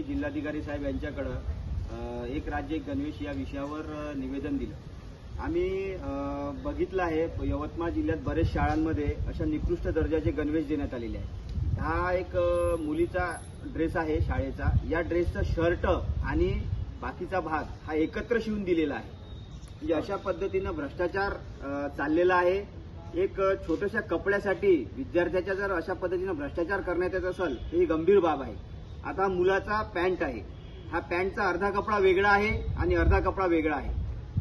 जिल्हाधिकारी साहेब यांच्याकडे एक राज्य एक गणवेश या विषयावर निवेदन दिलं। आम्ही बघितलं आहे यवतमाळ जिल्ह्यात बरेच शाळांमध्ये अशा निकृष्ट दर्जाचे गणवेश देण्यात आलेले आहे। हा एक मुलीचा ड्रेस आहे शाळेचा, या ड्रेसचा शर्ट आणि बाकीचा भाग हा एकत्र शिवून दिलेला आहे। म्हणजे अशा पद्धतीनं भ्रष्टाचार चाललेला आहे। एक छोट्याशा कपड्यासाठी विद्यार्थ्याच्या जर अशा पद्धतीनं भ्रष्टाचार करण्यात येत असेल तर ही गंभीर बाब आहे। आता मुलाचा पॅन्ट आहे, हा पॅन्टचा अर्धा कपडा वेगळा आहे आणि अर्धा कपडा वेगळा आहे।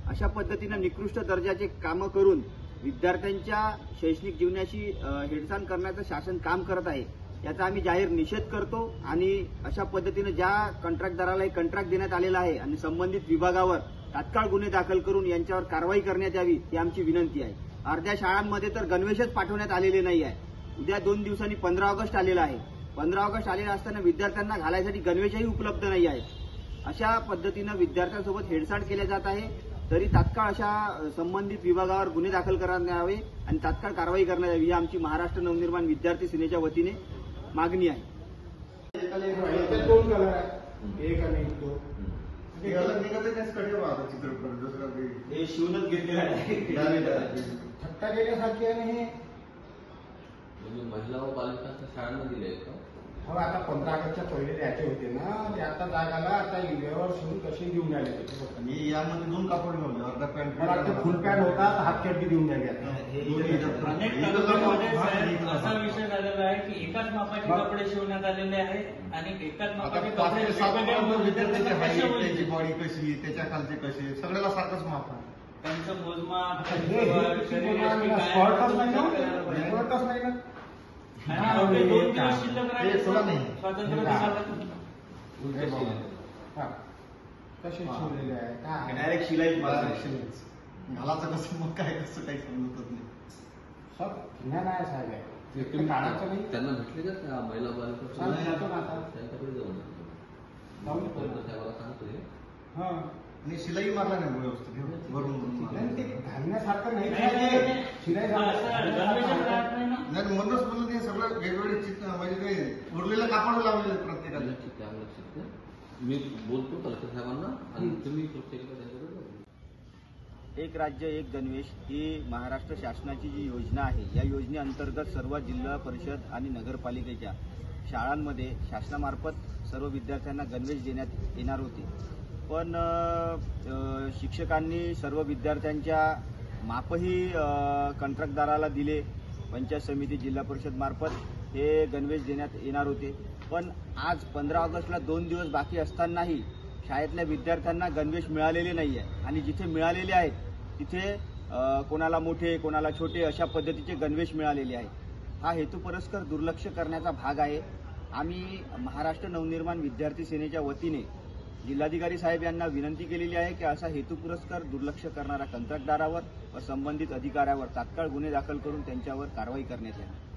अशा पद्धतीनं निकृष्ट दर्जाचे कामं करून विद्यार्थ्यांच्या शैक्षणिक जीवनाशी हेळसांड करण्याचं शासन काम करत आहे, याचा आम्ही जाहीर निषेध करतो। आणि अशा पद्धतीनं ज्या कंत्राटदाराला एक कंत्राट देण्यात आलेला आहे आणि संबंधित विभागावर तात्काळ गुन्हे दाखल करून यांच्यावर कारवाई करण्यात यावी ही आमची विनंती आहे। अर्ध्या शाळांमध्ये तर गणवेशच पाठवण्यात आलेले नाही आहे। उद्या 2 दिवसांनी 15 ऑगस्ट आलेला आहे। 15 ऑगस्ट आलेला असताना विद्यार्थ्यांना घालायसाठी गणवेशही उपलब्ध नाही आहेत। अशा पद्धतीनं विद्यार्थ्यांसोबत हेळसांड केल्या जात आहे। तरी तात्काळ अशा संबंधित विभागावर गुन्हे दाखल करण्यात यावे आणि तात्काळ कारवाई करण्यात यावी ही आमची महाराष्ट्र नवनिर्माण विद्यार्थी सेनेच्या वतीने मागणी आहे। हे शिवूनच घेतलेलं आहे, थट्टा केल्यासारखी आहे। म्हणजे महिला व बालिका शाळांना दिले का? हो, आता 15 ऑगस्टच्या पहिले द्यायचे होते ना, ते आता जागाला आता युरियावर शिवून कशी देऊन राहिले ते। मी यामध्ये 2 कापड घेऊन अर्धा पॅन्ट मला वाटतं फुल पॅन्ट होता, हाफ चड्डी देऊन द्यायची। अनेक तालुक्यामध्ये असा विषय झालेला आहे की एकाच मापाचे कपडे शिवण्यात आलेले आहे आणि एकाच मापाचे कपडे विद्यार्थ्याची हाईट, त्याची बॉडी कशी, त्याच्या खालचे कसे, सगळ्याला सारखंच माप आहे। त्यांचं मोजमाप स्पॉटच नाही ना, आणि 2 दिवस शिल्लक राहिले स्वातंत्र्य दिनाला कसे शिवलेले आहे डायरेक्ट शिलाई घालाचं कसं मग काय कसं काही समजतच नाही। सब ज्ञान आहे साहेब, तुम्ही काढायचं नाही। त्यांना भेटले का त्या महिला बालिका त्यांच्याकडे जाऊन सांगतोय हा, आणि शिलाई मारला नाही व्यवस्थित भरून ते घालण्यासारखं नाही, शिलाई नाही म्हणूनच बोलून ते सगळं वेगवेगळे चित्र म्हणजे ते उरलेलं कापड लावलेलं प्रत्येकाला। मी बोलतो कलेक्टर साहेबांना आणि तुम्ही प्रत्येकाला एक राज्य एक गणवेश ही महाराष्ट्र शासनाची जी योजना आहे, या योजनेअंतर्गत सर्व जिल्हा परिषद आणि नगरपालिकेच्या शाळांमध्ये शासनामार्फत सर्व विद्यार्थ्यांना गणवेश देण्यात येणार होते। पण शिक्षकांनी सर्व विद्यार्थ्यांच्या मापही कंत्राटदाराला दिले। पंचायत समिती जिल्हा परिषद मार्फत हे गणवेश देण्यात येणार होते, पण आज 15 ऑगस्टला 2 दिवस बाकी असतानाही शाळेतल्या विद्यार्थ्यांना गणवेश मिळालेले नाही आहे। आणि जिथे मिळालेले आहेत तिथे कोणाला मोठे कोणाला छोटे अशा पद्धतीचे गणवेश मिळालेले आहेत। हा हेतुपुरस्सर दुर्लक्ष करण्याचा भाग आहे। आम्ही महाराष्ट्र नवनिर्माण विद्यार्थी सेनेच्या वतीने जिल्हाधिकारी साहेब यांना विनंती केलेली आहे की असा हेतुपुरस्सर दुर्लक्ष करणाऱ्या कंत्राटदारावर व संबंधित अधिकाऱ्यावर तात्काळ गुन्हे दाखल करून त्यांच्यावर कारवाई करण्यात यावी।